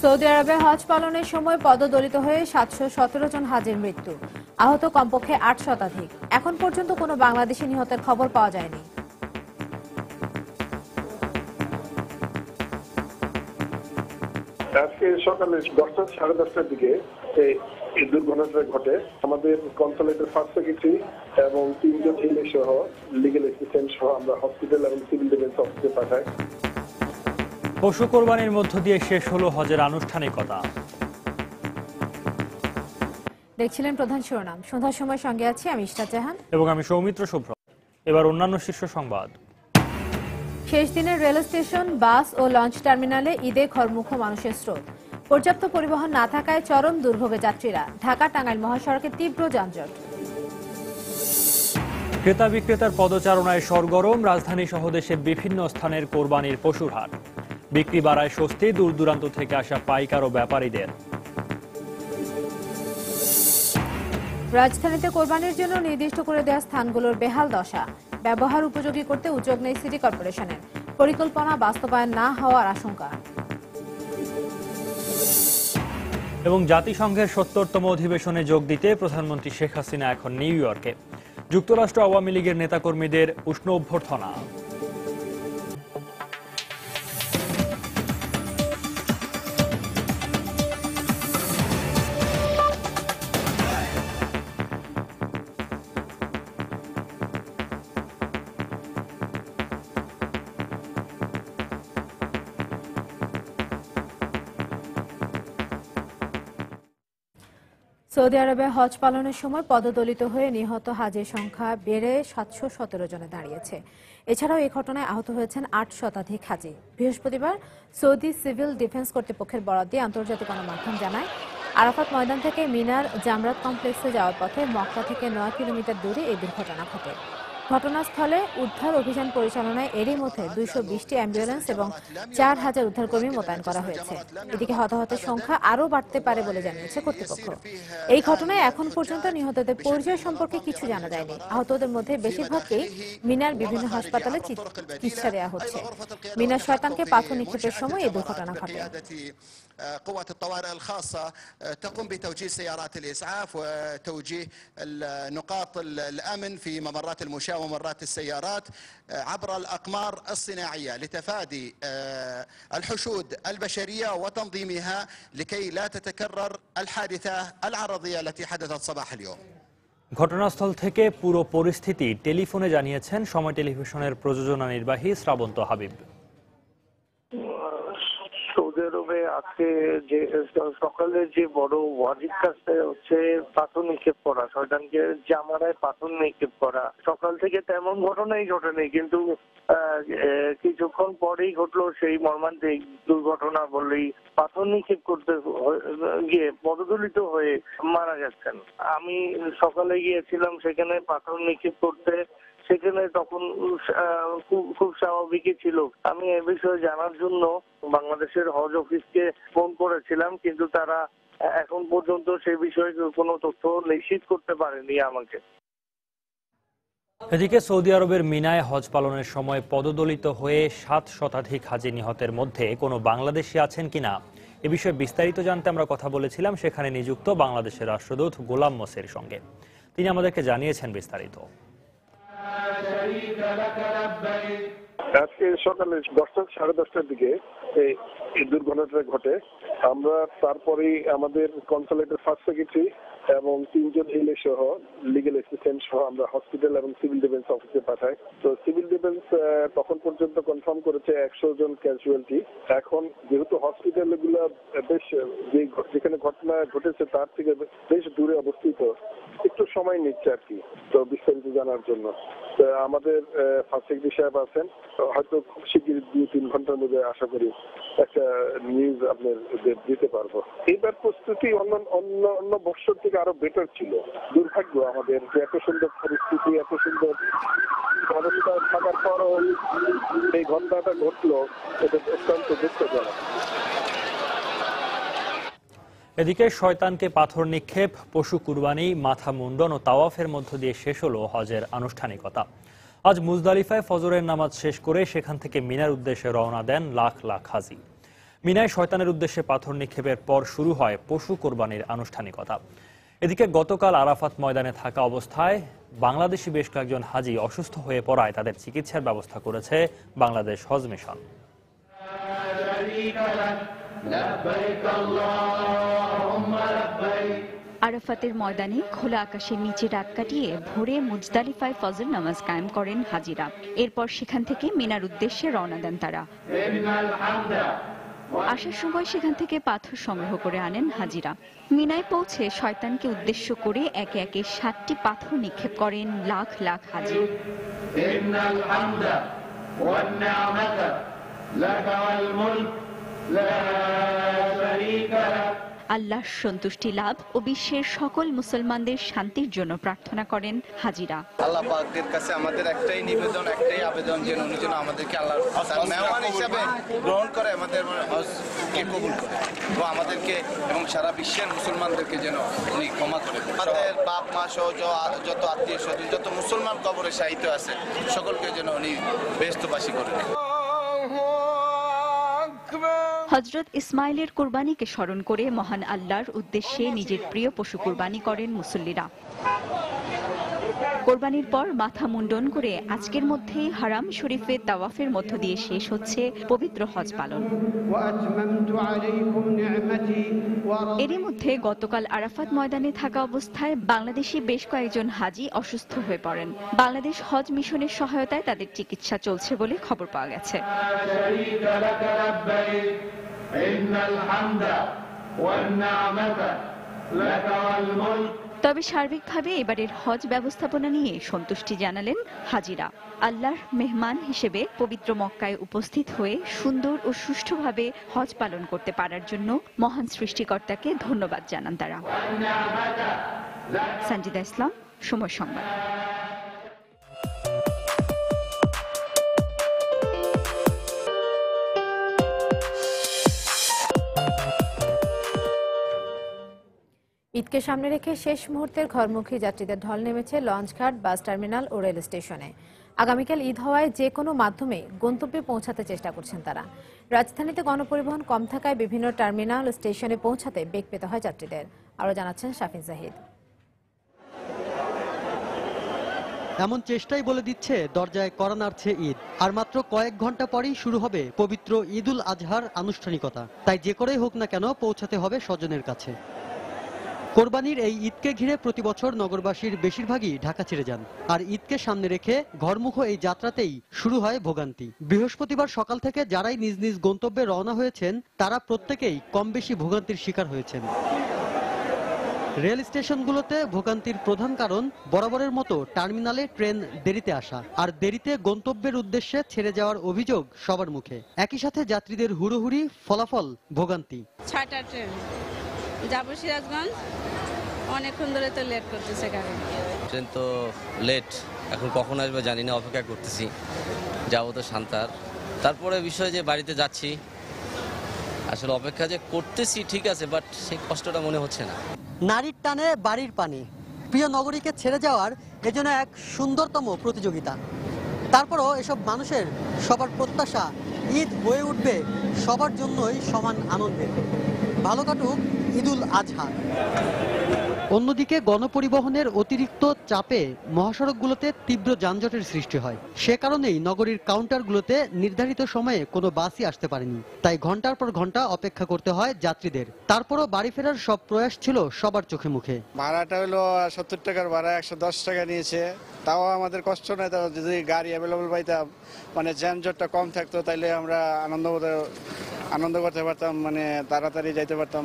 Saudi আরবে হজ পালনের সময় পদদলিত হয়ে ৭১৭ জন হাজির মৃত্যু, আহত কমপক্ষে ৮ শতাধিক। এখন পর্যন্ত কোনো বাংলাদেশি নিহতের খবর পাওয়া যায়নি। আজকে সকালে 10টা সাড়ে 10টার দিকে এই দুর্ঘটনাটা ঘটে। আমাদের কনসালেটের ফার্স্ট সেক্রেটারি এবং 3 জন ছেলে সহ লিগ্যাল অ্যাসিস্ট্যান্ট সহ আমরা হসপিটাল এবং সিভিল ডিফেন্স অফিসে পাঠাই। পশু কোরবানির মধ্য দিয়ে শেষ হলো হজের আনুষ্ঠানিকতা। দেখছিলেন প্রধান শিরোনাম। সন্ধ্যার সময় সঙ্গে আছি আমি ইশরাত জাহান এবং আমি সৌমিত্র শুভ্র। এবার অন্যান্য শীর্ষ সংবাদ। শেষ দিনের রেল স্টেশন, বাস ও লঞ্চ টার্মিনালে ঈদে ঘরমুখো মানুষের স্রোত। পর্যাপ্ত পরিবহন না থাকায় চরম দুর্ভোগে যাত্রীরা। ঢাকা টাঙ্গাইল মহাসড়কে তীব্র যানজট। ক্রেতা বিক্রেতার পদচারণায় সরগরম রাজধানী সহ দেশের বিভিন্ন স্থানের কোরবানির পশুর হাট। বিক্রি বাড়ায় স্বস্তি দূর দূরান্ত থেকে আসা পাইকার ও ব্যাপারীদের। রাজধানীতে কোরবানির জন্য নির্দিষ্ট করে দেওয়া স্থানগুলোর বেহাল দশা। ব্যবহার উপযোগী করতে উদ্যোগ নেই সিটি কর্পোরেশনের। পরিকল্পনা বাস্তবায়ন না হওয়ার আশঙ্কা। এবং জাতিসংঘের ৭০তম অধিবেশনে যোগ দিতে প্রধানমন্ত্রী শেখ হাসিনা এখন নিউ ইয়র্কে। যুক্তরাষ্ট্র আওয়ামী লীগের নেতাকর্মীদের উষ্ণ অভ্যর্থনা। সৌদি আরবে হজ পালনের সময় পদদলিত হয়ে নিহত হাজির সংখ্যা বেড়ে ৭১৭ জনে দাঁড়িয়েছে। এছাড়াও এই ঘটনায় আহত হয়েছেন ৮ শতাধিক হাজি। বৃহস্পতিবার সৌদি সিভিল ডিফেন্স কর্তৃপক্ষের বরাত দিয়ে আন্তর্জাতিক গণমাধ্যম জানায়, আরাফাত ময়দান থেকে মিনার জামরাত কমপ্লেক্সে যাওয়ার পথে মক্কা থেকে ৯ কিলোমিটার দূরে এই দুর্ঘটনা ঘটে। ঘটনাস্থলে উদ্ধার অভিযান পরিচালনায় এরই মধ্যে ২২০টি অ্যাম্বুলেন্স এবং ৪,০০০ উদ্ধারকর্মী মোতায়েন করা হয়েছে। এদিকে হতাহতের সংখ্যা আরও বাড়তে পারে বলে জানিয়েছে কর্তৃপক্ষ। এই ঘটনায় এখন পর্যন্ত নিহতদের পরিচয় সম্পর্কে কিছু জানা যায়নি। আহতদের মধ্যে বেশিরভাগকেই মিনার বিভিন্ন হাসপাতালে চিকিৎসা দেওয়া হচ্ছে। মিনার শয়তানকে পাথর নিক্ষেপের সময় এই দুর্ঘটনা ঘটে। قوات الطوارئ الخاصة تقوم بتوجيه سيارات الإسعاف وتوجيه نقاط الأمن في ممرات المشاة وممرات السيارات عبر الأقمار الصناعية لتفادي الحشود البشرية وتنظيمها لكي لا تتكرر الحادثة العرضية التي حدثت صباح اليوم। ঘটনাস্থল থেকে পুরো পরিস্থিতি টেলিফোনে জানিয়েছেন সময় টেলিভিশনের প্রযোজনা নির্বাহী শ্রাবন্ত হাবিব। সৌদি আরবে আজকে যে সকালে যে বড় ওয়াজিব কাজটা হচ্ছে পাথর নিক্ষেপ করা, শয়তানকে জামারায় পাথর নিক্ষেপ করা। সকাল থেকে তেমন ঘটনাই ঘটেনি, কিন্তু কিছুক্ষণ পরেই ঘটলো সেই মর্মান্তিক দুর্ঘটনা বললেই। পাথর নিক্ষেপ করতে গিয়ে পদদলিত হয়ে মারা গেছেন। আমি সকালে গিয়েছিলাম সেখানে পাথর নিক্ষেপ করতে, সেখানে তখন খুব স্বাভাবিকই ছিল। আমি এ বিষয়ে জানার জন্য বাংলাদেশের হজ অফিসকে ফোন করেছিলাম, কিন্তু তারা এখন পর্যন্ত সে বিষয়ে কোনো তথ্য নিশ্চিত করতে পারেনি আমাকে। এদিকে সৌদি আরবের মিনায় হজ পালনের সময় পদদলিত হয়ে ৭ শতাধিক হাজি নিহতের মধ্যে কোনো বাংলাদেশি আছেন কিনা এ বিষয়ে বিস্তারিত জানতে আমরা কথা বলেছিলাম সেখানে নিযুক্ত বাংলাদেশের রাষ্ট্রদূত গোলাম মোসের সঙ্গে। তিনি আমাদেরকে জানিয়েছেন বিস্তারিত। আজকে সকালে 10টা সাড়ে 10টার দিকে এই দুর্ঘটনাটা ঘটে। আমরা তারপরেই আমাদের কনসালেটের ফার্স্ট সেক্রেটারি এবং 3 জন ছেলে সহ লিগ্যাল অ্যাসিস্ট্যান্ট সহ আমরা হসপিটাল এবং সিভিল ডিফেন্স অফিসে পাঠাই। তো সিভিল ডিফেন্স তখন পর্যন্ত কনফার্ম করেছে 100 জন ক্যাজুয়ালিটি। এখন যেহেতু হসপিটাল গুলো বেশ যেখানে ঘটনা ঘটেছে তার থেকে বেশ দূরে অবস্থিত, একটু সময় নিচ্ছে আর কি তো বিস্তারিত জানার জন্য। আমাদের ফার্স্ট সেক্রেটারি সাহেব আছেন, হয়তো খুব শিগগিরই 2-3 ঘন্টার মধ্যে আশা করি একটা নিউজ আপনার দিতে পারবো। এইবার প্রস্তুতি অন্য বছর থেকে আরো বেটার ছিল। দুর্ভাগ্য আমাদের যে এত সুন্দর পরিস্থিতি, এত সুন্দর অবস্থা থাকার পরও এই ঘটনাটা ঘটলো, এটা অত্যন্ত দুঃখজনক। এদিকে শয়তানকে পাথর নিক্ষেপ, পশু কুরবানি, মাথা মুন্ডন ও তাওয়াফের মধ্য দিয়ে শেষ হলো হজের আনুষ্ঠানিকতা। আজ মুজদালিফায় ফজরের নামাজ শেষ করে সেখান থেকে মিনার উদ্দেশ্যে রওনা দেন লাখ লাখ হাজি। মিনায় শয়তানের উদ্দেশ্যে পাথর নিক্ষেপের পর শুরু হয় পশু কোরবানির আনুষ্ঠানিকতা। এদিকে গতকাল আরাফাত ময়দানে থাকা অবস্থায় বাংলাদেশি বেশ কয়েকজন হাজি অসুস্থ হয়ে পড়ায় তাদের চিকিৎসার ব্যবস্থা করেছে বাংলাদেশ হজ মিশন। আরাফাতের ময়দানে খোলা আকাশের নিচে রাত কাটিয়ে ভোরে মুজদালিফায় ফজর নামাজ কায়েম করেন হাজিরা। এরপর সেখান থেকে মিনার উদ্দেশ্যে রওনা দেন তারা। আসার সময় সেখান থেকে পাথর সংগ্রহ করে আনেন হাজিরা। মিনায় পৌঁছে শয়তানকে উদ্দেশ্য করে একে একে 7টি পাথর নিক্ষেপ করেন লাখ লাখ হাজি। আল্লাহর সন্তুষ্টি লাভ ও বিশ্বের সকল মুসলমানদের শান্তির জন্য প্রার্থনা করেন হাজিরা। আল্লাহ পাকের কাছে আমাদের একটাই নিবেদন, একটাই আবেদন যে উনি যেন আমাদেরকে আল্লাহর মেহমান হিসেবে গ্রহণ করে, আমাদের হজকে কবুল করে তো আমাদেরকে এবং সারা বিশ্বের মুসলমানদেরকে যেন উনি ক্ষমা করে। আমাদের বাপ মা সহ যত আত্মীয় স্বজন, যত মুসলমান কবরে শায়িত আছে সকলকে যেন উনি বেহেশতবাসী করে। হযরত ইসমাইলের কুরবানিকে স্মরণ করে মহান আল্লাহর উদ্দেশ্যে নিজের প্রিয় পশু কুরবানি করেন মুসল্লিরা। কোরবানির পর মাথা মুন্ডন করে আজকের মধ্যেই হারাম শরীফে তাওয়াফের মধ্য দিয়ে শেষ হচ্ছে পবিত্র হজ পালন। এরই মধ্যে গতকাল আরাফাত ময়দানে থাকা অবস্থায় বাংলাদেশি বেশ কয়েকজন হাজি অসুস্থ হয়ে পড়েন। বাংলাদেশ হজ মিশনের সহায়তায় তাদের চিকিৎসা চলছে বলে খবর পাওয়া গেছে। তবে সার্বিকভাবে এবারের হজ ব্যবস্থাপনা নিয়ে সন্তুষ্টি জানালেন হাজিরা। আল্লাহর মেহমান হিসেবে পবিত্র মক্কায় উপস্থিত হয়ে সুন্দর ও সুষ্ঠুভাবে হজ পালন করতে পারার জন্য মহান সৃষ্টিকর্তাকে ধন্যবাদ জানান তারা। সঞ্জিদা ইসলাম, সময় সংবাদ। ঈদকে সামনে রেখে শেষ মুহূর্তের ঘরমুখী যাত্রীদের ঢল নেমেছে লঞ্চঘাট, বাস টার্মিনাল ও রেল স্টেশনে। আগামীকাল ঈদ হওয়ায় যে কোনো মাধ্যমে গন্তব্যে পৌঁছাতে চেষ্টা করছেন তারা। রাজধানীতে গণপরিবহন কম থাকায় বিভিন্ন টার্মিনাল ও স্টেশনে পৌঁছাতে বেগ পেতে হয় যাত্রীদের। আরও জানাচ্ছেন শাফিন জাহিদ। এমন চেষ্টাই বলে দিচ্ছে দরজায় কড়া নাড়ছে ঈদ। আর মাত্র কয়েক ঘন্টা পরেই শুরু হবে পবিত্র ঈদুল আজহার আনুষ্ঠানিকতা। তাই যে করেই হোক না কেন পৌঁছাতে হবে স্বজনের কাছে। কোরবানির এই ঈদকে ঘিরে প্রতি বছর নগরবাসীর বেশিরভাগই ঢাকা ছেড়ে যান। আর ঈদকে সামনে রেখে ঘরমুখ এই যাত্রাতেই শুরু হয় ভোগান্তি। বৃহস্পতিবার সকাল থেকে যারাই নিজ নিজ গন্তব্যে রওনা হয়েছেন তারা প্রত্যেকেই কম বেশি ভোগান্তির শিকার হয়েছেন। রেল স্টেশনগুলোতে ভোগান্তির প্রধান কারণ বরাবরের মতো টার্মিনালে ট্রেন দেরিতে আসা আর দেরিতে গন্তব্যের উদ্দেশ্যে ছেড়ে যাওয়ার অভিযোগ সবার মুখে। একই সাথে যাত্রীদের হুড়োহুড়ি, ফলাফল ভোগান্তি। 6টা ট্রেন যাবো সিরাজগঞ্জ, অনেকক্ষণ ধরে তো লেট করতেছে গাড়ি। ট্রেন তো লেট, এখন কখন আসবে জানি না, অপেক্ষা করতেছি। যাবো তো সান্তার, তারপরে বিষয় যে বাড়িতে যাচ্ছি, আসলে অপেক্ষা যে করতেছি ঠিক আছে, বাট সেই কষ্টটা মনে হচ্ছে না। নারীর টানে বাড়ির পানি, প্রিয় নগরীকে ছেড়ে যাওয়ার এজন্য এক সুন্দরতম প্রতিযোগিতা। তারপরও এসব মানুষের সবার প্রত্যাশা ঈদ হয়ে উঠবে সবার জন্যই সমান আনন্দের। ভালো কাটুক ঈদুল আজহা। অন্যদিকে গণপরিবহনের অতিরিক্ত চাপে মহাসড়কগুলোতে তীব্র যানজটের সৃষ্টি হয়। সে কারণেই নগরীর কাউন্টারগুলোতে নির্ধারিত সময়ে কোনো বাসই আসতে পারেনি। তাই ঘন্টার পর ঘন্টা অপেক্ষা করতে হয় যাত্রীদের। তারপরও বাড়ি ফেরার সব প্রয়াস ছিল সবার চোখে মুখে। ভাড়াটা হলো 70 টাকার ভাড়া, 110 টাকা নিয়েছে। তাও আমাদের কষ্ট নয়, তাও যদি গাড়ি অ্যাভেলেবল পাইতাম, মানে যানজটটা কম থাকতো, তাইলে আমরা আনন্দ করতে পারতাম, মানে তাড়াতাড়ি যাইতে পারতাম।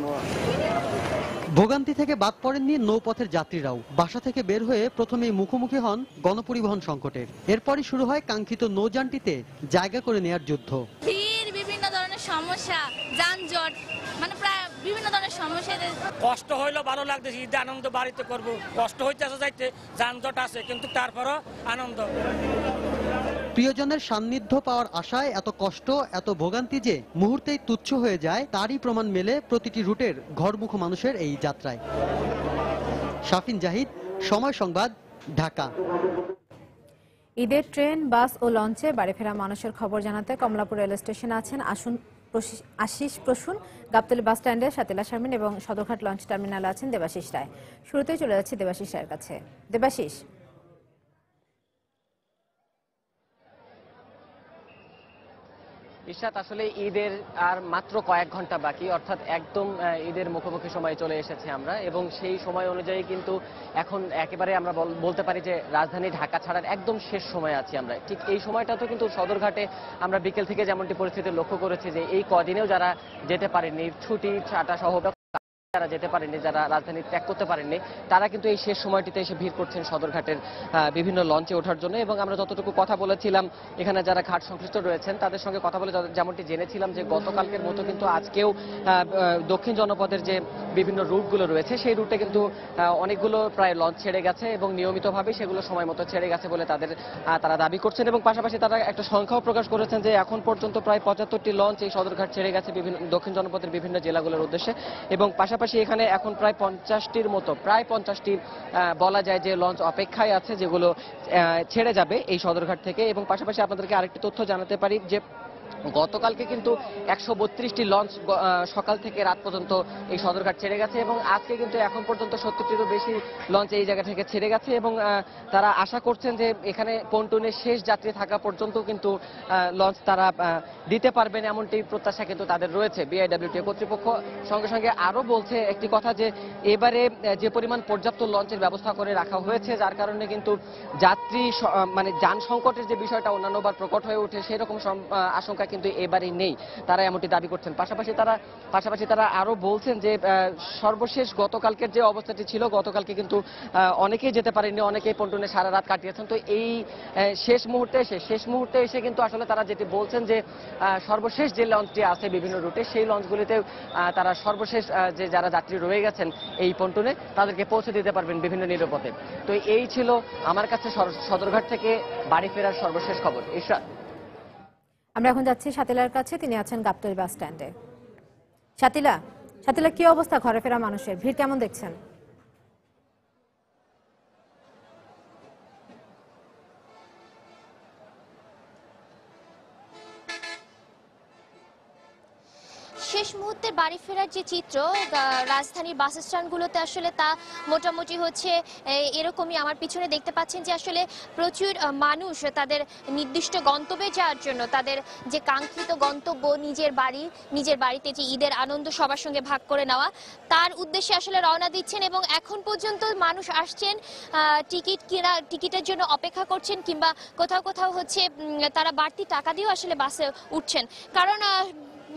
ভোগান্তি থেকে বাদ পড়েননি নৌপথের যাত্রীরাও। বাসা থেকে বের হয়ে প্রথমেই মুখোমুখি হন গণপরিবহন সংকটের। এরপরই শুরু হয় কাঙ্ক্ষিত নৌযানটিতে জায়গা করে নেয়ার যুদ্ধ। ভিড়, বিভিন্ন ধরনের সমস্যা, যানজট, মানে প্রায় বিভিন্ন ধরনের সমস্যা। কষ্ট হইলো ভালো লাগতেছে, ঈদে আনন্দ বাড়িতে করব। কষ্ট হইতেছে যাইতে, যানজট আছে, কিন্তু তারপরও আনন্দ। প্রিয়জনের সান্নিধ্য পাওয়ার আশায় এত কষ্ট, এত ভোগান্তি যে মুহূর্তেই তুচ্ছ হয়ে যায়, তারই প্রমাণ মেলে প্রতিটি রুটের ঘরমুখ মানুষের এই যাত্রায়। শাফিন জাহিদ, সময় সংবাদ, ঢাকা। ঈদের ট্রেন, বাস ও লঞ্চে বাড়ি ফেরা মানুষের খবর জানাতে কমলাপুর রেল স্টেশনে আছেন আশিস প্রসূন, গাবতলী বাস স্ট্যান্ডে শাতিলা শারমিন এবং সদরঘাট লঞ্চ টার্মিনালে আছেন দেবাশিস রায়। শুরুতেই চলে যাচ্ছি দেবাশিস রায়ের কাছে। দেবাশিস, ইশরাত, আসলে ঈদের আর মাত্র কয়েক ঘন্টা বাকি, অর্থাৎ একদম ঈদের মুখোমুখি সময় চলে এসেছে আমরা, এবং সেই সময় অনুযায়ী কিন্তু এখন একেবারে আমরা বলতে পারি যে রাজধানী ঢাকা ছাড়ার একদম শেষ সময় আছি আমরা। ঠিক এই সময়টাতেও কিন্তু সদরঘাটে আমরা বিকেল থেকে যেমনটি পরিস্থিতি লক্ষ্য করেছি যে এই কদিনেও যারা যেতে পারেননি, ছুটি ছাটা সহ যারা যেতে পারেননি, যারা রাজধানী ত্যাগ করতে পারেননি, তারা কিন্তু এই শেষ সময়টিতে এসে ভিড় করছেন সদরঘাটের বিভিন্ন লঞ্চে ওঠার জন্য। এবং আমরা যতটুকু কথা বলেছিলাম এখানে যারা ঘাট সংশ্লিষ্ট রয়েছেন তাদের সঙ্গে কথা বলে যেমনটি জেনেছিলাম যে গতকালকের মতো কিন্তু আজকেও দক্ষিণ জনপদের যে বিভিন্ন রুটগুলো রয়েছে সেই রুটে কিন্তু অনেকগুলো প্রায় লঞ্চ ছেড়ে গেছে এবং নিয়মিতভাবে সেগুলো সময় মতো ছেড়ে গেছে বলে তারা দাবি করছেন। এবং পাশাপাশি তারা একটা সংখ্যাও প্রকাশ করেছেন যে এখন পর্যন্ত প্রায় 75টি লঞ্চ এই সদরঘাট ছেড়ে গেছে বিভিন্ন দক্ষিণ জনপদের বিভিন্ন জেলাগুলোর উদ্দেশ্যে। এবং পাশাপাশি এখানে এখন প্রায় 50টির মতো, প্রায় 50টি বলা যায় যে লঞ্চ অপেক্ষায় আছে যেগুলো ছেড়ে যাবে এই সদরঘাট থেকে। এবং পাশাপাশি আপনাদেরকে আরেকটি তথ্য জানাতে পারি যে গতকালকে কিন্তু 132টি লঞ্চ সকাল থেকে রাত পর্যন্ত এই সদরঘাট ছেড়ে গেছে এবং আজকে কিন্তু এখন পর্যন্ত 70টিরও বেশি লঞ্চ এই জায়গা থেকে ছেড়ে গেছে। এবং তারা আশা করছেন যে এখানে পন্টুনের শেষ যাত্রী থাকা পর্যন্ত কিন্তু লঞ্চ তারা দিতে পারবেন, এমনটি প্রত্যাশা কিন্তু তাদের রয়েছে বিআইডব্লিউটি কর্তৃপক্ষ। সঙ্গে সঙ্গে আরও বলছে একটি কথা যে এবারে যে পরিমাণ পর্যাপ্ত লঞ্চের ব্যবস্থা করে রাখা হয়েছে, যার কারণে কিন্তু যাত্রী মানে যান সংকটের যে বিষয়টা অন্যান্যবার প্রকট হয়ে ওঠে সেরকম আশঙ্কা কিন্তু এবারে নেই, তারা এমনটি দাবি করছেন। পাশাপাশি তারা আরো বলছেন যে সর্বশেষ গতকালকের যে অবস্থাটি ছিল, গতকালকে কিন্তু অনেকেই যেতে পারেননি, অনেকেই পন্টুনে সারা রাত কাটিয়েছেন। তো এই শেষ মুহূর্তে এসে কিন্তু আসলে তারা যেটি বলছেন যে সর্বশেষ যে লঞ্চটি আছে বিভিন্ন রুটে সেই লঞ্চগুলিতে তারা সর্বশেষ যে যারা যাত্রী রয়ে গেছেন এই পন্টুনে তাদেরকে পৌঁছে দিতে পারবেন বিভিন্ন নিরাপদে। তো এই ছিল আমার কাছে সদরঘাট থেকে বাড়ি ফেরার সর্বশেষ খবর। ইশরাত, আমরা এখন যাচ্ছি শাতিলার কাছে, তিনি আছেন গাবতলী বাস স্ট্যান্ডে। শাতিলা, কি অবস্থা ঘরে ফেরা মানুষের ভিড় কেমন দেখছেন? শেষ মুহূর্তের বাড়ি ফেরার যে চিত্র রাজধানীর বাস স্ট্যান্ডগুলোতে আসলে তা মোটামুটি হচ্ছে এরকমই। আমার পিছনে দেখতে পাচ্ছেন যে আসলে প্রচুর মানুষ তাদের নির্দিষ্ট গন্তব্যে যাওয়ার জন্য, তাদের যে কাঙ্ক্ষিত গন্তব্য নিজের বাড়িতে যে ঈদের আনন্দ সবার সঙ্গে ভাগ করে নেওয়া, তার উদ্দেশ্যে আসলে রওনা দিচ্ছেন। এবং এখন পর্যন্ত মানুষ আসছেন, টিকিটের জন্য অপেক্ষা করছেন, কিংবা কোথাও হচ্ছে তারা বাড়তি টাকা দিয়েও আসলে বাসে উঠছেন। কারণ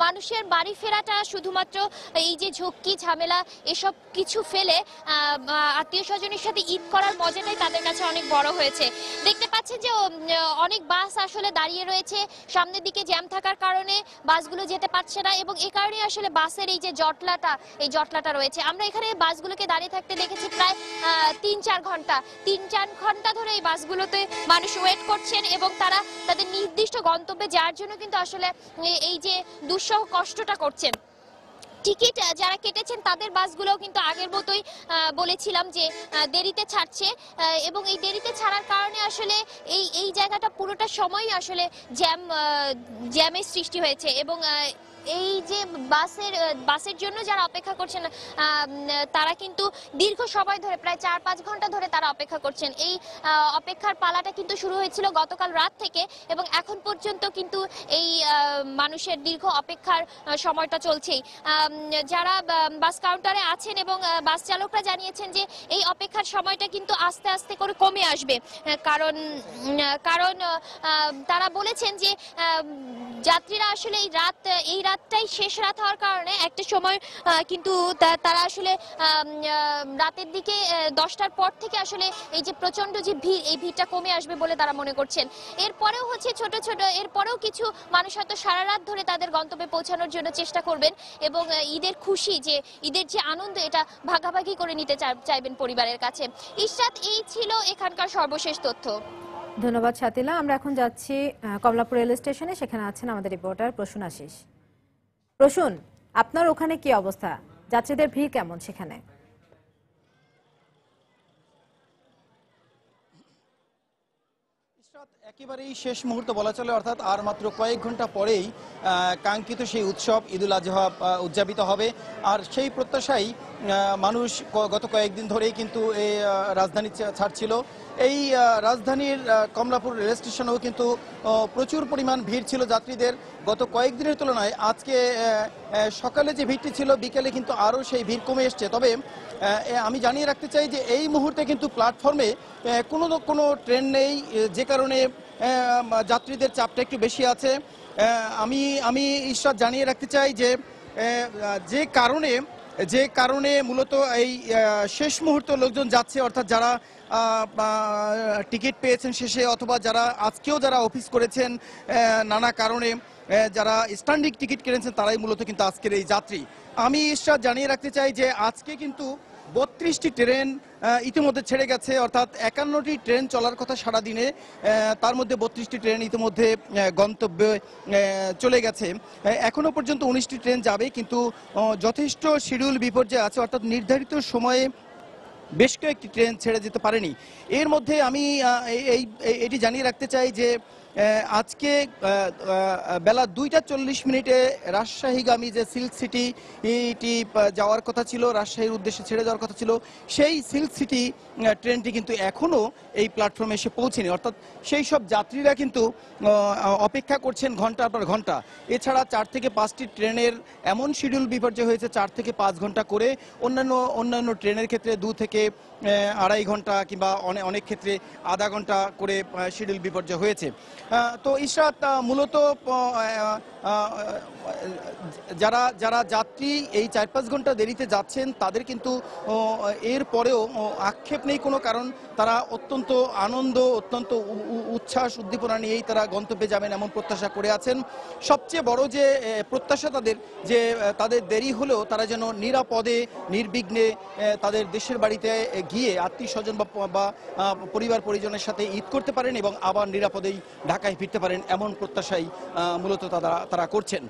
মানুষের বাড়ি ফেরাটা শুধুমাত্র এই যে ঝক্কি ঝামেলা এসব কিছু ফেলে আত্মীয় স্বজনের সাথে ঈদ করার মজাটাই তাদের কাছে অনেক বড় হয়েছে। দেখতে পাচ্ছেন যে অনেক বাস আসলে দাঁড়িয়ে রয়েছে, সামনের দিকে জ্যাম থাকার কারণে বাসগুলো যেতে পারছে না, এবং এই কারণে আসলে বাসের এই যে জটলাটা রয়েছে। আমরা এখানে বাসগুলোকে দাঁড়িয়ে থাকতে দেখেছি প্রায় 3-4 ঘন্টা ধরে এই বাসগুলোতে মানুষ ওয়েট করছেন এবং তারা তাদের নির্দিষ্ট গন্তব্যে যাওয়ার জন্য কিন্তু আসলে এই যে দুঃসহ কষ্টটা করছেন। টিকিট যারা কেটেছেন তাদের বাসগুলো কিন্তু আগের মতোই বলেছিলাম যে দেরিতে ছাড়ছে, এবং এই দেরিতে ছাড়ার কারণে আসলে এই জায়গাটা পুরোটা সময়ই আসলে জ্যামের সৃষ্টি হয়েছে। এবং এই যে বাসের জন্য যারা অপেক্ষা করছেন তারা কিন্তু দীর্ঘ সময় ধরে প্রায় 4-5 ঘন্টা ধরে তারা অপেক্ষা করছেন। এই অপেক্ষার পালাটা কিন্তু শুরু হয়েছিল গতকাল রাত থেকে, এবং এখন পর্যন্ত কিন্তু এই মানুষের দীর্ঘ অপেক্ষার সময়টা চলছেই। যারা বাস কাউন্টারে আছেন এবং বাস চালকরা জানিয়েছেন যে এই অপেক্ষার সময়টা কিন্তু আস্তে আস্তে করে কমে আসবে, কারণ তারা বলেছেন যে যাত্রীরা আসলে এই রাতটাই শেষ রাত হওয়ার কারণে একটা সময় কিন্তু তারা আসলে রাতের দিকে 10টার পর থেকে আসলে এই যে প্রচন্ড যে ভিড়, এই ভিড়টা কমে আসবে বলে তারা মনে করছেন। এরপরেও হচ্ছে এরপরেও কিছু মানুষ হয়তো সারা রাত ধরে তাদের গন্তব্যে পৌঁছানোর জন্য চেষ্টা করবেন এবং ঈদের খুশি, যে ঈদের যে আনন্দ, এটা ভাগাভাগি করে নিতে চাইবেন পরিবারের কাছে। ইশরাত, এই ছিল এখানকার সর্বশেষ তথ্য। ধন্যবাদ শাতিলা। আমরা এখন যাচ্ছি কমলাপুর রেল স্টেশনে, সেখানে আছেন আমাদের রিপোর্টার প্রসূন আশিস। প্রসূন, আপনার ওখানে কি অবস্থা, যাত্রীদের ভিড় কেমন সেখানে? একেবারেই শেষ মুহূর্ত বলা চলে, অর্থাৎ আর মাত্র কয়েক ঘন্টা পরেই কাঙ্ক্ষিত সেই উৎসব ঈদুল আজহা উদযাপিত হবে। আর সেই প্রত্যাশাই মানুষ গত কয়েকদিন ধরেই কিন্তু এই রাজধানী ছাড়ছিল। এই রাজধানীর কমলাপুর রেল স্টেশনেও কিন্তু প্রচুর পরিমাণ ভিড় ছিল যাত্রীদের। গত কয়েকদিনের তুলনায় আজকে সকালে যে ভিড়টি ছিল, বিকেলে কিন্তু আরও সেই ভিড় কমে এসছে। তবে আমি জানিয়ে রাখতে চাই যে এই মুহূর্তে কিন্তু প্ল্যাটফর্মে কোনো ট্রেন নেই, যে কারণে যাত্রীদের চাপটা একটু বেশি আছে। আমি ঈশ্বর জানিয়ে রাখতে চাই যে কারণে মূলত এই শেষ মুহূর্তে লোকজন যাচ্ছে, অর্থাৎ যারা টিকিট পেয়েছেন শেষে, অথবা যারা আজকেও যারা অফিস করেছেন নানা কারণে, যারা স্ট্যান্ডিং টিকিট কিনেছেন, তারাই মূলত কিন্তু আজকের এই যাত্রী। আমি ঈশ্বর জানিয়ে রাখতে চাই যে আজকে কিন্তু 32টি ট্রেন ইতিমধ্যে ছেড়ে গেছে, অর্থাৎ 51টি ট্রেন চলার কথা সারাদিনে, তার মধ্যে 32টি ট্রেন ইতিমধ্যে গন্তব্যে চলে গেছে। এখনো পর্যন্ত 19টি ট্রেন যাবে, কিন্তু যথেষ্ট শিডিউল বিপর্যয় আছে, অর্থাৎ নির্ধারিত সময়ে বেশ কয়েকটি ট্রেন ছেড়ে যেতে পারেনি। এর মধ্যে আমি এটি জানিয়ে রাখতে চাই যে আজকে বেলা 2:40 রাজশাহীগামী যে সিল্ক সিটি যাওয়ার কথা ছিল, রাজশাহীর উদ্দেশ্যে ছেড়ে যাওয়ার কথা ছিল, সেই সিল্ক সিটি ট্রেনটি কিন্তু এখনও এই প্ল্যাটফর্মে এসে পৌঁছেনি। অর্থাৎ সেই সব যাত্রীরা কিন্তু অপেক্ষা করছেন ঘন্টার পর ঘন্টা। এছাড়া 4 থেকে 5টি ট্রেনের এমন শিডিউল বিপর্যয় হয়েছে 4 থেকে 5 ঘন্টা করে, অন্যান্য ট্রেনের ক্ষেত্রে 2 থেকে 2.5 ঘন্টা কিংবা অনেক ক্ষেত্রে আধা ঘন্টা করে শিডিউল বিপর্যয় হয়েছে। তো ইশরাত, মূলত যারা যাত্রী এই 4-5 ঘন্টা দেরিতে যাচ্ছেন, তাদের কিন্তু এর পরেও আক্ষেপ নেই কোনো, কারণ তারা অত্যন্ত আনন্দ, অত্যন্ত উচ্ছ্বাস উদ্দীপনা নিয়েই তারা গন্তব্যে যাবেন এমন প্রত্যাশা করে আছেন। সবচেয়ে বড় যে প্রত্যাশা তাদের দেরি হলেও তারা যেন নিরাপদে নির্বিঘ্নে তাদের দেশের বাড়িতে গিয়ে আত্মীয় স্বজন বা পরিবার পরিজনের সাথে ঈদ করতে পারেন এবং আবার নিরাপদেই ঢাকায় ফিরতে পারেন, এমন প্রত্যাশাই মূলত তারা করছেন।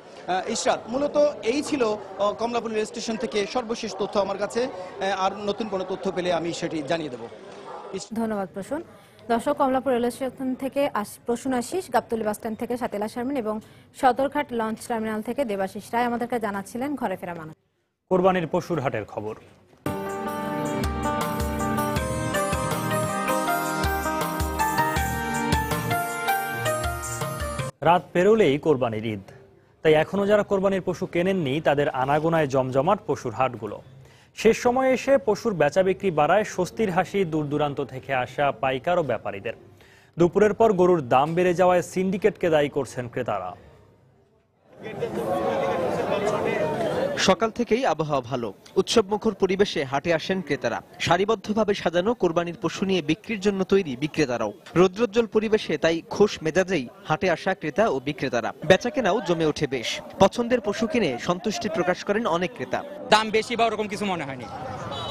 ইশরাত, মূলত এই ছিল কমলাপুর রেল স্টেশন থেকে সর্বশেষ তথ্য আমার কাছে। আর নতুন কোনো তথ্য পেলে আমি সেটি জানিয়ে দেব। ধন্যবাদ প্রসূন। দর্শক, কমলাপুর রেল স্টেশন থেকে প্রসূন আশিস, গাবতলী বাস স্ট্যান্ড থেকে সাতিলা শারমিন এবং সদরঘাট লঞ্চ টার্মিনাল থেকে দেবাশিস রায় আমাদেরকে জানাচ্ছিলেন ঘরে ফেরা মানুষ। কোরবানির পশুর হাটের খবর। রাত পেরোলেই কোরবানির ঈদ, তাই এখনো যারা কোরবানির পশু কেনেননি তাদের আনাগোনায় জমজমাট পশুর হাটগুলো। শেষ সময়ে এসে পশুর বেচা বিক্রি বাড়ায় স্বস্তির হাসি দূর দূরান্ত থেকে আসা পাইকার ও ব্যাপারীদের। দুপুরের পর গরুর দাম বেড়ে যাওয়ায় সিন্ডিকেটকে দায়ী করছেন ক্রেতারা। সকাল থেকেই আবহাওয়া ভালো, উৎসবমুখর পরিবেশে হাটে আসেন ক্রেতারা। সারিবদ্ধভাবে সাজানো কোরবানির পশু নিয়ে বিক্রির জন্য তৈরি বিক্রেতারাও। রৌদ্রোজ্জ্বল পরিবেশে তাই খোশ মেজাজেই হাটে আসা ক্রেতা ও বিক্রেতারা। বেচাকেনাও জমে ওঠে বেশ। পছন্দের পশু কিনে সন্তুষ্টি প্রকাশ করেন অনেক ক্রেতা। দাম বেশি বা ওরকম কিছু মনে হয়নি,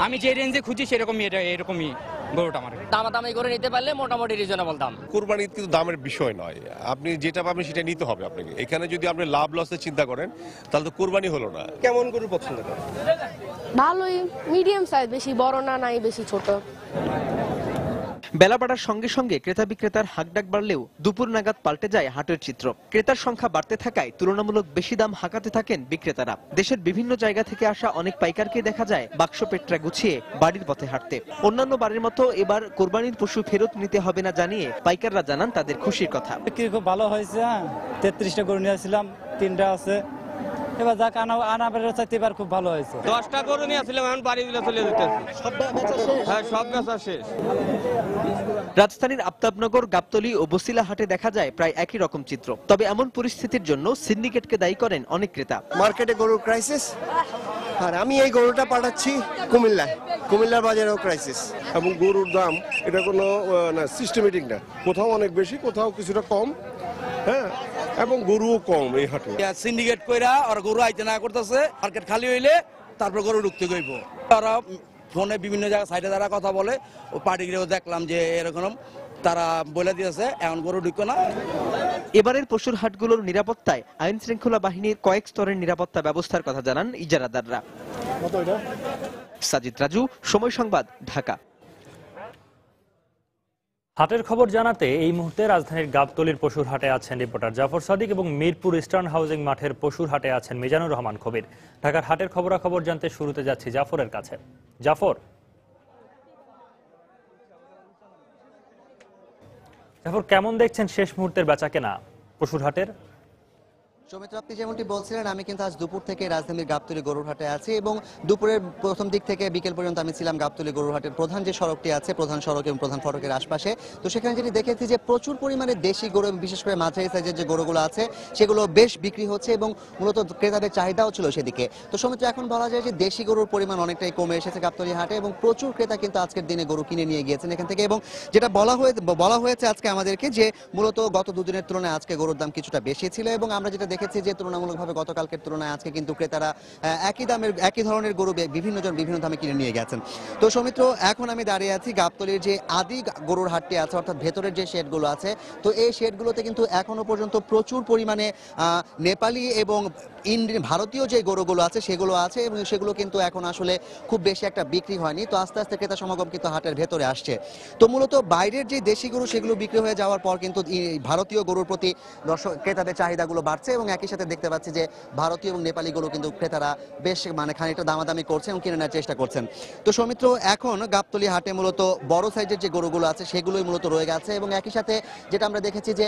আমি যে রেঞ্জে খুঁজি সেরকমই এরকমই গরুটা আমার। দামাদামি করে নিতে পারলে মোটামুটি রিজনেবল দাম। কুরবানি কিন্তু দামের বিষয় নয়, আপনি যেটা পাবেন সেটা নিতে হবে আপনাকে। এখানে যদি আপনি লাভ লসের চিন্তা করেন তাহলে তো কুরবানি হলো না। কেমন গরু পছন্দ করেন? ভালোই, মিডিয়াম সাইজ, বেশি বড় না, নাই বেশি ছোট। বেলা বাড়ার সঙ্গে সঙ্গে ক্রেতা বিক্রেতার হাকডাক বাড়লেও দুপুর নাগাদ পাল্টে যায় হাটের চিত্র। ক্রেতার সংখ্যা বাড়তে থাকায় তুলনামূলক বেশি দাম হাঁকাতে থাকেন বিক্রেতারা। দেশের বিভিন্ন জায়গা থেকে আসা অনেক পাইকারকে দেখা যায় বাক্স পেট্রা গুছিয়ে বাড়ির পথে হাঁটতে। অন্যান্য বারের মতো এবার কোরবানির পশু ফেরত নিতে হবে না জানিয়ে পাইকাররা জানান তাদের খুশির কথা। খুব ভালো হয়েছে, 33টা গরু নিয়েছিলাম, 3টা আছে, এবার যাক আনা বেড়ে চাইতে এবার খুব ভালো হয়েছে। 10টা গরু নিয়েছিলাম, এখন বাড়িগুলো চলে যেতেছে। হ্যাঁ, সব বেচা শেষ। রাজধানীর আফতাবনগর, গাবতলী ও বসিলা হাটে দেখা যায় প্রায় একই রকম চিত্র। তবে এমন পরিস্থিতির জন্য সিন্ডিকেটকে দায়ী করেন অনেক ক্রেতা। মার্কেটে গরুর ক্রাইসিস, আর আমি এই গরুটা পাঠাচ্ছি কুমিল্লার বাজারেও ক্রাইসিস। এবং গরুর দাম এটা কোনো সিস্টেমেটিক না, কোথাও অনেক বেশি, কোথাও কিছুটা কম। হ্যাঁ, এবং গরুও কম এই হাটে। সিন্ডিকেট কইরা আর গরু আইতে না করতেছে, মার্কেট খালি হইলে তারপর গরু ঢুকতে গইব। তারা ফোনে বিভিন্ন জায়গায় সাইডে যারা কথা বলে, ও পার্টিগুলো দেখলাম যে এরকম তারা বলে দিয়েছে এখন গরু ঢুকো না। এবারের পশুর হাটগুলোর নিরাপত্তায় আইন শৃঙ্খলা বাহিনীর কয়েক স্তরের নিরাপত্তা ব্যবস্থার কথা জানান ইজারাদাররা। সাজিদ রাজু, সময় সংবাদ, ঢাকা। হাটের খবর জানাতে এই মুহূর্তে রাজধানীর গাবতলীর পশুর হাটে আছেন রিপোর্টার জাফর সাদিক এবং মিরপুর ইস্টার্ন হাউজিং মাঠের পশুর হাটে আছেন মিজানুর রহমান কবির। ঢাকার হাটের খবরাখবর জানতে শুরুতে যাচ্ছি জাফরের কাছে। জাফর, কেমন দেখছেন শেষ মুহূর্তের বেচাকেনা পশুর হাটের? সৌমিত্র, আপনি যেমনটি বলছিলেন, আমি কিন্তু আজ দুপুর থেকে রাজধানীর গাবতলী গরুর হাটে আছি এবং দুপুরের প্রথম দিক থেকে বিকেল পর্যন্ত আমি ছিলাম গাবতলী গরুর হাটের প্রধান যে সড়কটি আছে, প্রধান সড়ক এবং প্রধান ফটকের আশপাশে। তো সেখানে যেটি দেখেছি যে প্রচুর পরিমাণে দেশি গরু, বিশেষ করে মাঝারি সাইজের যে গরুগুলো আছে সেগুলো বেশ বিক্রি হচ্ছে এবং মূলত ক্রেতাদের চাহিদাও ছিল সেদিকে। তো সৌমিত্র, এখন বলা যায় যে দেশি গরুর পরিমাণ অনেকটাই কমে এসেছে গাবতলী হাটে এবং প্রচুর ক্রেতা কিন্তু আজকের দিনে গরু কিনে নিয়ে গিয়েছেন এখান থেকে। এবং যেটা বলা হয়েছে আজকে আমাদেরকে যে মূলত গত দুদিনের তুলনায় আজকে গরুর দাম কিছুটা বেশি ছিল এবং আমরা যেটা দেখেছি যে তুলনামূলক ভাবে গতকালকের তুলনায় আজকে কিন্তু ক্রেতারা একই ধরনের গরু বিভিন্ন দামে কিনে নিয়ে গেছেন। তো সৌমিত্র, এখন আমি দাঁড়িয়ে আছি গাবতলীর যে আদি গরুর হাটটি আছে, অর্থাৎ ভেতরের যে শেডগুলো আছে। তো এই শেডগুলোতে কিন্তু এখনো পর্যন্ত প্রচুর পরিমাণে নেপালি এবং ভারতীয় যে গরুগুলো আছে সেগুলো আছে এবং সেগুলো কিন্তু এখন আসলে খুব বেশি একটা বিক্রি হয়নি। তো আস্তে আস্তে ক্রেতা সমাগম কিন্তু হাটের ভেতরে আসছে। তো মূলত বাইরের যে দেশি গরু সেগুলো বিক্রি হয়ে যাওয়ার পর কিন্তু ভারতীয় গরুর প্রতি ক্রেতাদের চাহিদাগুলো বাড়ছে এবং একই সাথে দেখতে পাচ্ছি যে ভারতীয় এবং নেপালি গরু কিন্তু ক্রেতারা বেশ খানিকটা দামাদামি করছেন এবং কিনে নেওয়ার চেষ্টা করছেন। তো সৌমিত্র, এখন গাবতলী হাটে মূলত বড় সাইজের যে গরুগুলো আছে সেগুলোই মূলত রয়ে গেছে এবং একই সাথে যেটা আমরা দেখেছি যে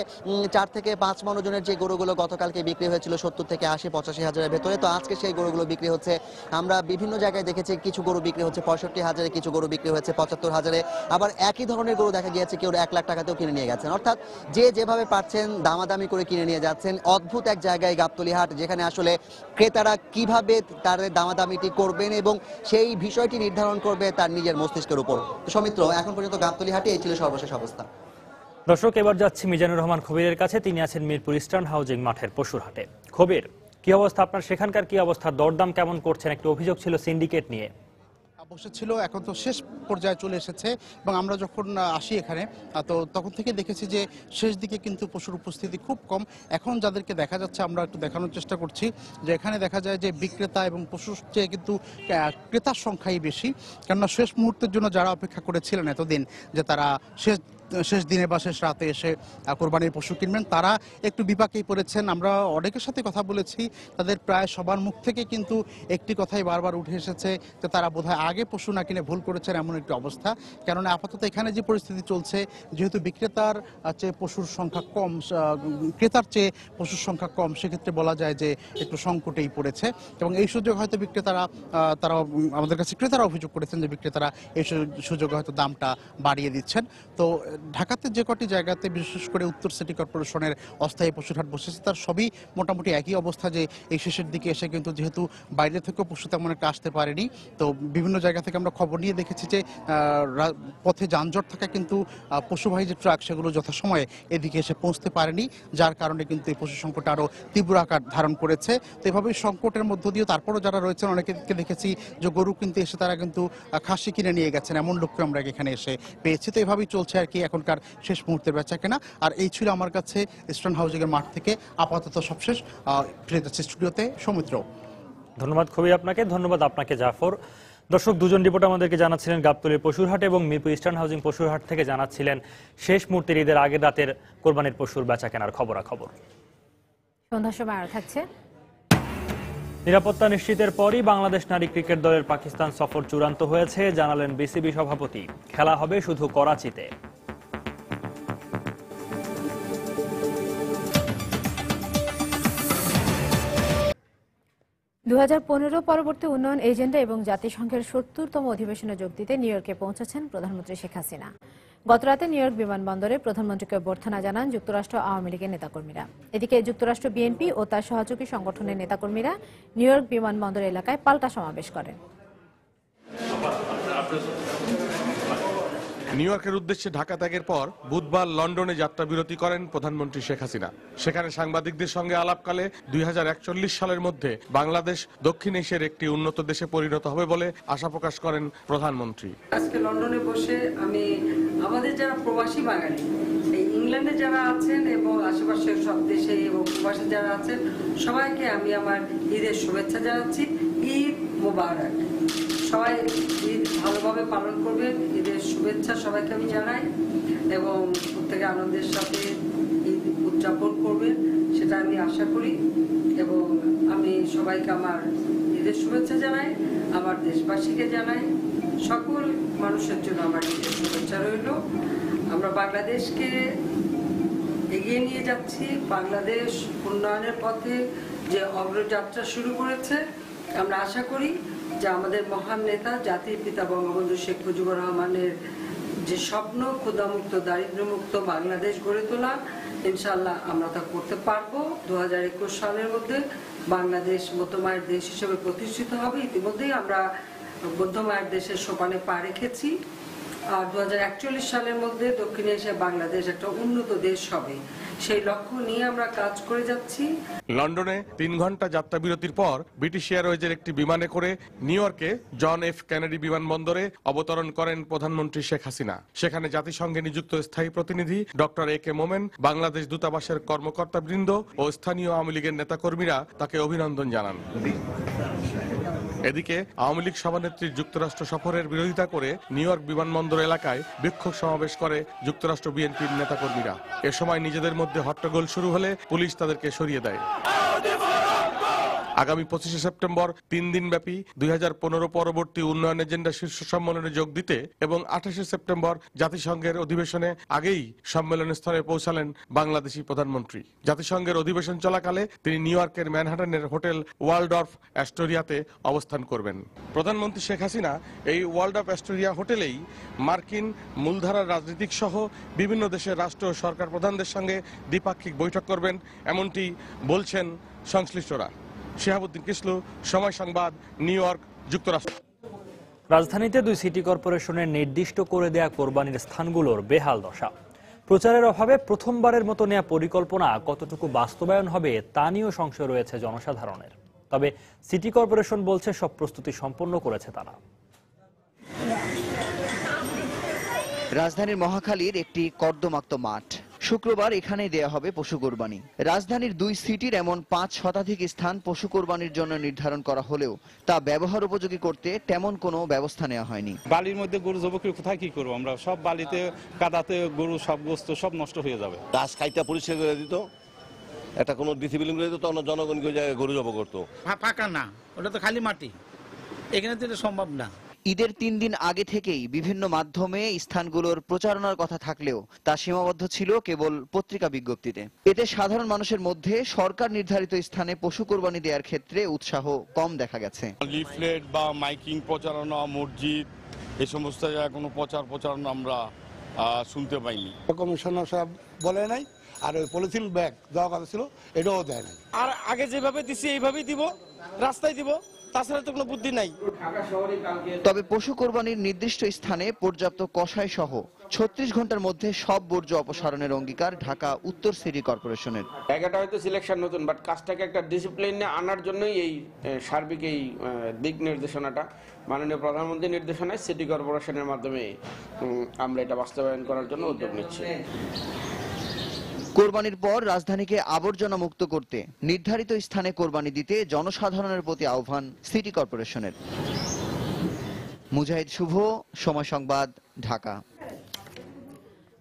4 থেকে 5 মণ ওজনের যে গরুগুলো গতকালকে বিক্রি হয়েছিল 70 থেকে 80-85 হাজারের ভেতরে, তো আজকে সেই গরুগুলো বিক্রি হচ্ছে। আমরা বিভিন্ন জায়গায় দেখেছি কিছু গরু বিক্রি হচ্ছে 65,000, কিছু গরু বিক্রি হচ্ছে 75,000, আবার একই ধরনের গরু দেখা গিয়েছে কেউ 1 লাখ টাকাতেও কিনে নিয়ে গেছেন। অর্থাৎ যে যেভাবে পাচ্ছেন দামাদামি করে কিনে নিয়ে যাচ্ছেন। অদ্ভুত এক জায়গায় গাবতলী হাট, যেখানে আসলে ক্রেতারা কিভাবে তাদের দামাদামিটি করবেন এবং সেই বিষয়টি নির্ধারণ করবে তার নিজের মস্তিষ্কের উপর। সৌমিত্র, এখন পর্যন্ত গাবতলী হাটে এই ছিল সর্বশেষ অবস্থা। দর্শক, এবার যাচ্ছি মিজানুর রহমান কবিরের কাছে। তিনি আছেন মিরপুর ইস্টার্ন হাউজিং মাঠের পশুর হাটে। কবির, কি অবস্থা আপনার সেখানকার? কি অবস্থা, দরদাম কেমন করছেন? একটু অভিযোগ ছিল সিন্ডিকেট নিয়ে বসেছিল, এখন তো শেষ পর্যায়ে চলে এসেছে এবং আমরা যখন আসি এখানে তো তখন থেকে দেখেছি যে শেষ দিকে কিন্তু পশুর উপস্থিতি খুব কম। এখন যাদেরকে দেখা যাচ্ছে আমরা একটু দেখানোর চেষ্টা করছি যে এখানে দেখা যায় যে বিক্রেতা এবং পশুর চেয়ে কিন্তু ক্রেতার সংখ্যাই বেশি, কেননা শেষ মুহূর্তের জন্য যারা অপেক্ষা করেছিলেন এতদিন যে তারা শেষ দিনে বা শেষ রাতে এসে কোরবানির পশু কিনবেন, তারা একটু বিপাকেই পড়েছেন। আমরা অনেকের সাথে কথা বলেছি, তাদের প্রায় সবার মুখ থেকে কিন্তু একটি কথাই বারবার উঠে এসেছে যে তারা বোধহয় আগে পশু না কিনে ভুল করেছেন, এমন একটি অবস্থা। কেননা আপাতত এখানে যে পরিস্থিতি চলছে, যেহেতু বিক্রেতার চেয়ে পশুর সংখ্যা কম, ক্রেতার চেয়ে পশুর সংখ্যা কম, সেক্ষেত্রে বলা যায় যে একটু সংকটেই পড়েছে এবং এই সুযোগ হয়তো বিক্রেতারা তারা আমাদের কাছে ক্রেতারা অভিযোগ করেছেন যে বিক্রেতারা এই সুযোগে হয়তো দামটা বাড়িয়ে দিচ্ছেন। তো ঢাকাতে যে কটি জায়গাতে, বিশেষ করে উত্তর সিটি কর্পোরেশনের অস্থায়ী পশুরহাট বসেছে, তার সবই মোটামুটি একই অবস্থা যে এই শেষের দিকে এসে কিন্তু যেহেতু বাইরে থেকেও পশু তেমন একটা আসতে পারেনি, তো বিভিন্ন জায়গা থেকে আমরা খবর নিয়ে দেখেছি যে পথে যানজট থাকা কিন্তু পশুবাহী যে ট্রাক সেগুলো যথাসময়ে এদিকে এসে পৌঁছতে পারেনি, যার কারণে কিন্তু এই পশু সংকট আরও তীব্র আকার ধারণ করেছে। তো এভাবেই সংকটের মধ্য দিয়ে তারপরও যারা রয়েছেন অনেকে দেখেছি যে গরু কিনতে এসে তারা কিন্তু খাসি কিনে নিয়ে গেছেন, এমন লোককে আমরা এখানে এসে পেয়েছি। তো এভাবেই চলছে আর কি এখনকার শেষ মুহূর্তের বেচাকেনা। আর এই ছিল আমার কাছে ইস্টার্ন হাউজিং এর মাঠ থেকে আপাতত সবশেষ। ফিরে যাচ্ছে স্টুডিওতে সৌমিত্র। ধন্যবাদ কবির আপনাকে, ধন্যবাদ আপনাকে জাফর। দর্শক, দুজন রিপোর্টার আমাদেরকে জানাচ্ছিলেন গাবতলীর পশুরহাট এবং মিরপুর ইস্টার্ন হাউজিং পশুরহাট থেকে জানাচ্ছিলেন শেষ মুহূর্তের ঈদের আগের রাতের কোরবানির পশুর বেচাকেনার খবরাখবর। সন্ধ্যার সময় আর থাকছে নিরাপত্তা নিশ্চিতের পরই বাংলাদেশ নারী ক্রিকেট দলের পাকিস্তান সফর চূড়ান্ত হয়েছে, জানালেন বিসিবি সভাপতি। খেলা হবে শুধু করাচিতে। 2015 পরবর্তী উন্নয়ন এজেন্ডা এবং জাতিসংঘের 70তম অধিবেশনে যোগ দিতে নিউ ইয়র্কে পৌঁছেছেন প্রধানমন্ত্রী শেখ হাসিনা। গতরাতে নিউ ইয়র্ক বিমানবন্দরে প্রধানমন্ত্রীকে অভ্যর্থনা জানান যুক্তরাষ্ট্র আওয়ামী লীগের নেতাকর্মীরা। এদিকে যুক্তরাষ্ট্র বিএনপি ও তার সহযোগী সংগঠনের নেতাকর্মীরা নিউ ইয়র্ক বিমানবন্দর এলাকায় পাল্টা সমাবেশ করেন। নিউ ইয়র্কের উদ্দেশ্যে ঢাকা ত্যাগের পর বুধবার লন্ডনে যাত্রা বিরতি করেন প্রধানমন্ত্রী শেখ হাসিনা। সেখানে সাংবাদিকদের সঙ্গে আলাপকালে 2041 সালের মধ্যে বাংলাদেশ দক্ষিণ এশিয়ার একটি উন্নত দেশে পরিণত হবে বলে আশা প্রকাশ করেন প্রধানমন্ত্রী। আজকে লন্ডনে বসে আমি আমাদের যারা প্রবাসী বাঙালি ইংল্যান্ডে যারা আছেন এবং আশেপাশের সব দেশে এবং প্রবাসে যারা আছেন সবাইকে আমি আমার ঈদের শুভেচ্ছা জানাচ্ছি। ঈদ মোবারক। সবাই ঈদ ভালোভাবে পালন করবেন, ঈদের শুভেচ্ছা সবাইকে আমি জানাই এবং প্রত্যেকে আনন্দের সাথে ঈদ উদযাপন করবেন সেটা আমি আশা করি এবং আমি সবাইকে আমার ঈদের শুভেচ্ছা জানাই, আমার দেশবাসীকে জানাই, সকল মানুষের জন্য আমার ঈদের শুভেচ্ছা রইল। আমরা বাংলাদেশকে এগিয়ে নিয়ে যাচ্ছি, বাংলাদেশ উন্নয়নের পথে যে অগ্রযাত্রা শুরু করেছে, আমরা আশা করি যে আমাদের মহান নেতা জাতির পিতা বঙ্গবন্ধু শেখ মুজিবুর রহমানের যে স্বপ্ন ক্ষুধামুক্ত দারিদ্র্যমুক্ত বাংলাদেশ গড়ে তোলা, ইনশাআল্লাহ আমরা তা করতে পারবো। 2021 সালের মধ্যে বাংলাদেশ মধ্যমায়ের দেশ হিসেবে প্রতিষ্ঠিত হবে। ইতিমধ্যেই আমরা মধ্যমায়ের দেশের সোপানে পা রেখেছি। আর 2041 সালের মধ্যে দক্ষিণ এশিয়ায় বাংলাদেশ একটা উন্নত দেশ হবে, সেই লক্ষ্য নিয়ে আমরা কাজ করে যাচ্ছি। লন্ডনে 3 ঘন্টা যাত্রা বিরতির পর ব্রিটিশ এয়ারওয়েজের একটি বিমানে করে নিউ ইয়র্কে জন এফ কেনেডি বিমানবন্দরে অবতরণ করেন প্রধানমন্ত্রী শেখ হাসিনা। সেখানে জাতিসংঘে নিযুক্ত স্থায়ী প্রতিনিধি ডক্টর এ কে মোমেন, বাংলাদেশ দূতাবাসের কর্মকর্তাবৃন্দ ও স্থানীয় আওয়ামী লীগের নেতাকর্মীরা তাকে অভিনন্দন জানান। এদিকে আওয়ামী লীগ সভানেত্রীর যুক্তরাষ্ট্র সফরের বিরোধিতা করে নিউ ইয়র্ক বিমানবন্দর এলাকায় বিক্ষোভ সমাবেশ করে যুক্তরাষ্ট্র বিএনপির নেতাকর্মীরা। এ সময় নিজেদের মধ্যে হট্টগোল শুরু হলে পুলিশ তাদেরকে সরিয়ে দেয়। আগামী 25 সেপ্টেম্বর 3 দিনব্যাপী 2015 পরবর্তী উন্নয়ন এজেন্ডা শীর্ষ সম্মেলনে যোগ দিতে এবং 28 সেপ্টেম্বর জাতিসংঘের অধিবেশনে আগেই সম্মেলন স্থলে পৌঁছালেন বাংলাদেশি প্রধানমন্ত্রী। জাতিসংঘের অধিবেশন চলাকালে তিনি নিউ ইয়র্কের ম্যানহাটনের হোটেল ওয়ালডর্ফ অ্যাস্টোরিয়াতে অবস্থান করবেন। প্রধানমন্ত্রী শেখ হাসিনা এই ওয়ালডর্ফ অ্যাস্টোরিয়া হোটেলেই মার্কিন মূলধারার রাজনীতিক সহ বিভিন্ন দেশের রাষ্ট্র ও সরকার প্রধানদের সঙ্গে দ্বিপাক্ষিক বৈঠক করবেন, এমনটি বলছেন সংশ্লিষ্টরা। শিহাবুদ্দিন কিসলু, সময় সংবাদ, নিউ ইয়র্ক, যুক্তরাষ্ট্র। রাজধানীতে 2 সিটি কর্পোরেশনের নির্দিষ্ট করে দেয়া কোরবানির স্থানগুলোর বেহাল দশা। প্রচারের অভাবে প্রথমবারের মতো নেয়া পরিকল্পনা কতটুকু বাস্তবায়ন হবে তা নিয়েও সংশয় রয়েছে জনসাধারণের। তবে সিটি কর্পোরেশন বলছে সব প্রস্তুতি সম্পন্ন করেছে তারা। রাজধানীর মহাখালীর একটি কর্দমাক্ত মাঠ। শুক্রবার এখানেই দেয়া হবে পশু কোরবানি। রাজধানীর 2 সিটির এমন 5 শতাধিক স্থান পশু কোরবানির জন্য নির্ধারণ করা হলেও তা ব্যবহার উপযোগী করতে তেমন কোনো ব্যবস্থা নেওয়া হয়নি। বালির মধ্যে গরু জবাই কোথায় কি করবো আমরা? সব বালিতে কাদাতে গরু সব গোস্ত সব নষ্ট হয়ে যাবে। গাছ কাইটা পরিষ্কার করে দিত, একটা কোনো ডিসিপ্লিন করে দিত, তখন জনগণ গরু জবাই করতো। ফাঁকা না, ওটা তো খালি মাটি, এখানে তো এটা সম্ভব না। ঈদের 3 দিন আগে থেকেই বিভিন্ন মাধ্যমে স্থানগুলোর প্রচারণার কথা থাকলেও তা সীমাবদ্ধ ছিল কেবল পত্রিকা বিজ্ঞপ্তিতে। এতে সাধারণ মানুষের মধ্যে সরকার নির্ধারিত স্থানে পশু কোরবানি দেওয়ার ক্ষেত্রে উৎসাহ কম দেখা গেছে। লিফলেট বা মাইকিং প্রচারণা, মসজিদ, এই সমস্ত জায়গায় কোনো প্রচারণা আমরা শুনতে পাইনি। কমিশনার সাহেব বলে নাই, আর ওই পলিথিন ব্যাগ দেওয়া কথা ছিল এটাও দেয় নাই। আর আগে যেভাবে দিছি এইভাবেই দিব, রাস্তায় দিব, তাছাড়া তো কোনো বুদ্ধি নাই। তবে পশু কোরবানির নির্দিষ্ট স্থানে পর্যাপ্ত কষাই সহ 36 ঘন্টার মধ্যে সব বর্জ্য অপসারণের অঙ্গীকার ঢাকা উত্তর সিটি কর্পোরেশনের। জায়গাটা হয়তো সিলেকশন নতুন, বাট কাজটাকে একটা ডিসিপ্লিনে আনার জন্যই এই সার্বিক এই দিক নির্দেশনাটা মাননীয় প্রধানমন্ত্রীর নির্দেশনায় সিটি কর্পোরেশনের মাধ্যমে আমরা এটা বাস্তবায়ন করার জন্য উদ্যোগ নিচ্ছি। কোরবানির পর রাজধানীকে আবর্জনা মুক্ত করতে নির্ধারিত স্থানে কোরবানি দিতে জনসাধারণের প্রতি আহ্বান সিটি কর্পোরেশনের। মুজাহিদ শুভ, সময় সংবাদ, ঢাকা।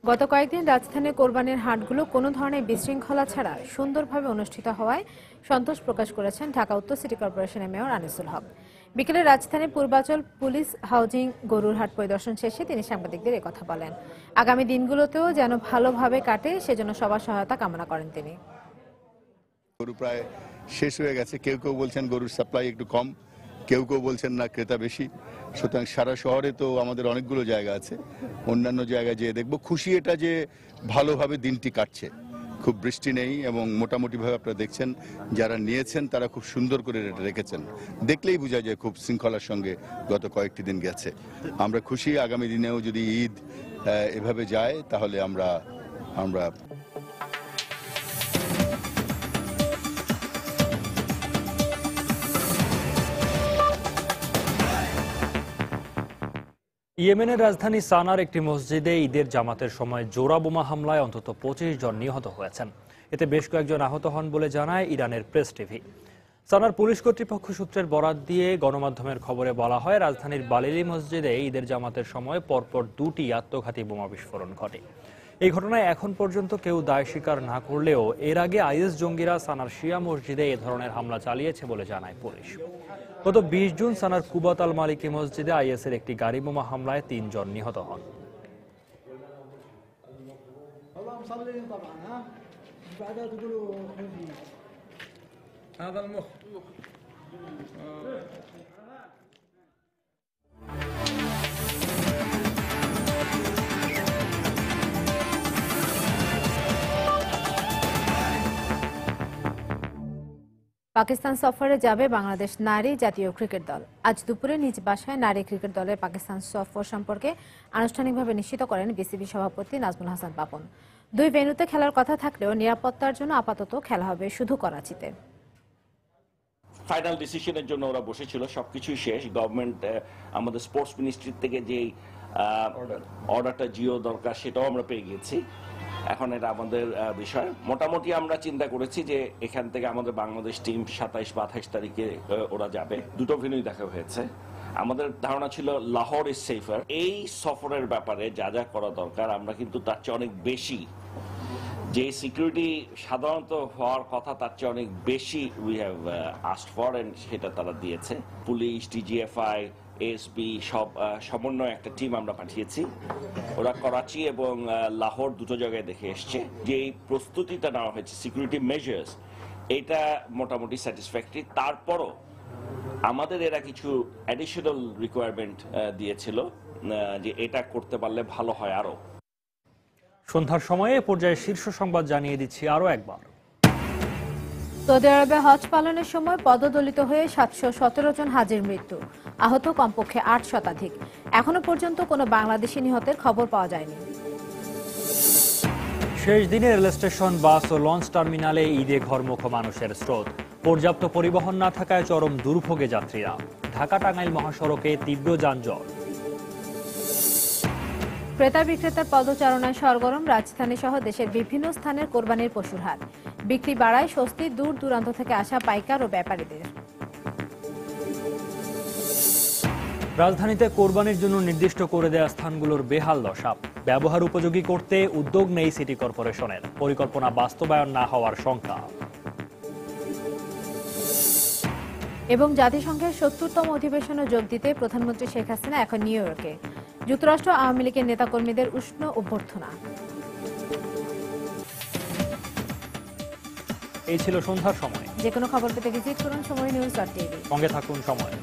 গত কয়েকদিন রাজধানীর কোরবানির হাটগুলো কোনো ধরনের বিশৃঙ্খলা ছাড়া সুন্দরভাবে অনুষ্ঠিত হওয়ায় সন্তোষ প্রকাশ করেছেন ঢাকা উত্তর সিটি কর্পোরেশনের মেয়র আনিসুল হক। বিকেলে রাজধানীর পূর্বাচল পুলিশ হাউজিং গরুর হাট পরিদর্শন শেষে তিনি সাংবাদিকদের একথা বলেন। আগামী দিনগুলোতেও যেন ভালোভাবে কাটে সেজন্য সবার সহায়তা কামনা করেন তিনি। গরু প্রায় শেষ হয়ে গেছে, কেউ কেউ বলছেন গরুর সাপ্লাই একটু কম, কেউ কেউ বলছেন না ক্রেতা বেশি। সুতরাং সারা শহরে তো আমাদের অনেকগুলো জায়গা আছে, অন্যান্য জায়গায় যেয়ে দেখবো। খুশি এটা যে ভালোভাবে দিনটি কাটছে, খুব বৃষ্টি নেই এবং মোটামুটিভাবে আপনারা দেখছেন যারা নিয়েছেন তারা খুব সুন্দর করে এটা রেখেছেন। দেখলেই বোঝা যায় খুব শৃঙ্খলার সঙ্গে গত কয়েকটি দিন গেছে। আমরা খুশি, আগামী দিনেও যদি ঈদ এভাবে যায় তাহলে আমরা ইয়েমেনের রাজধানী সানার একটি মসজিদে ঈদের জামাতের সময় জোড়া বোমা হামলায় অন্তত 25 জন নিহত হয়েছেন। এতে বেশ কয়েকজন আহত হন বলে জানায় ইরানের প্রেস টিভি। সানার পুলিশ কর্তৃপক্ষ সূত্রের বরাত দিয়ে গণমাধ্যমের খবরে বলা হয়, রাজধানীর বালিলি মসজিদে ঈদের জামাতের সময় পরপর 2টি আত্মঘাতী বোমা বিস্ফোরণ ঘটে। এই ঘটনায় এখন পর্যন্ত কেউ দায় স্বীকার না করলেও এর আগে আইএস জঙ্গিরা সানার শিয়া মসজিদে এ ধরনের হামলা চালিয়েছে বলে জানায় পুলিশ। গত 20 জুন সানার কুবাত আল মালিকি মসজিদে আইএসের একটি গাড়ি বোমা হামলায় 3 জন নিহত হন। পাকিস্তান সফরে যাবে বাংলাদেশ নারী জাতীয় ক্রিকেট দল। আজ দুপুরে নিজ বাসায় নারী ক্রিকেট দলের পাকিস্তান সফর সম্পর্কে আনুষ্ঠানিকভাবে নিশ্চিত করেন বিসিবি সভাপতি নাজমুল হাসান পাপন। 2 ভেন্যুতে খেলার কথা থাকলেও নিরাপত্তার জন্য আপাতত খেলা হবে শুধু করাচিতে। ফাইনাল ডিসিশনের জন্য ওরা বসেছিল, সবকিছুই শেষ। গভর্নমেন্ট আমাদের স্পোর্টস মিনিস্ট্রি থেকে যে অর্ডারটা জিও দরকার সেটাও আমরা পেয়ে গেছি। এখন এটা আমাদের বিষয়। মোটামুটি আমরা চিন্তা করেছি যে এখান থেকে আমাদের বাংলাদেশ টিম 27 বা 28 তারিখে ওরা যাবে। 2টো ভেন্যুই দেখা হয়েছে। আমাদের ধারণা ছিল লাহোর ইজ সেফার। এই সফরের ব্যাপারে যা যা করা দরকার আমরা কিন্তু তার চেয়ে অনেক বেশি, যে সিকিউরিটি সাধারণত হওয়ার কথা তার চেয়ে অনেক বেশি we have asked for, and সেটা তারা দিয়েছে। পুলিশ, ডিজিএফআই, এসবি সব সমন্বয় একটা টিম আমরা পাঠিয়েছি। ওরা করাচি এবং লাহোর 2টো জায়গায় দেখে এসছে। যে প্রস্তুতিটা নেওয়া হয়েছে, সিকিউরিটি মেজার্স, এটা মোটামুটি স্যাটিসফ্যাক্টরি। তারপরও আমাদের এরা কিছু অ্যাডিশনাল রিকোয়ারমেন্ট দিয়েছিল, যে এটা করতে পারলে ভালো হয় আরো। সন্ধ্যার সময়ে এ পর্যায়ে শীর্ষ সংবাদ জানিয়ে দিচ্ছি আরো একবার। সৌদি আরবে হজ পালনের সময় পদদলিত হয়ে 717 জন হাজির মৃত্যু, আহত কমপক্ষে 8 শতাধিক। এখনো পর্যন্ত কোনো বাংলাদেশি নিহতের খবর পাওয়া যায়নি। শেষ দিনে রেল স্টেশন, বাস ও লঞ্চ টার্মিনালে ঈদে ঘরমুখ মানুষের স্রোত। পর্যাপ্ত পরিবহন না থাকায় চরম দুর্ভোগে যাত্রীরা। ঢাকা টাঙ্গাইল মহাসড়কে তীব্র যানজট। ক্রেতা বিক্রেতার পদচারণায় সরগরম রাজধানী সহ দেশের বিভিন্ন স্থানের কোরবানির পশুর হাট। বিক্রি বাড়ায় স্বস্তি দূর দূরান্ত থেকে আসা পাইকার ও ব্যাপারীদের। রাজধানীতে কোরবানির জন্য নির্দিষ্ট করে দেয়া স্থানগুলোর বেহাল দশা। ব্যবহার উপযোগী করতে উদ্যোগ নেই সিটি কর্পোরেশনের, পরিকল্পনা বাস্তবায়ন না হওয়ার শঙ্কা। এবং জাতিসংঘের ৭০তম অধিবেশনে যোগ দিতে প্রধানমন্ত্রী শেখ হাসিনা এখন নিউ ইয়র্কে। যুক্তরাষ্ট্র আওয়ামী লীগের নেতাকর্মীদের উষ্ণ অভ্যর্থনা। এই ছিল সন্ধ্যার সময়। যে কোনো খবর পেতে ভিজিট করুন সময় নিউজ.টিভি। সঙ্গে থাকুন সময়।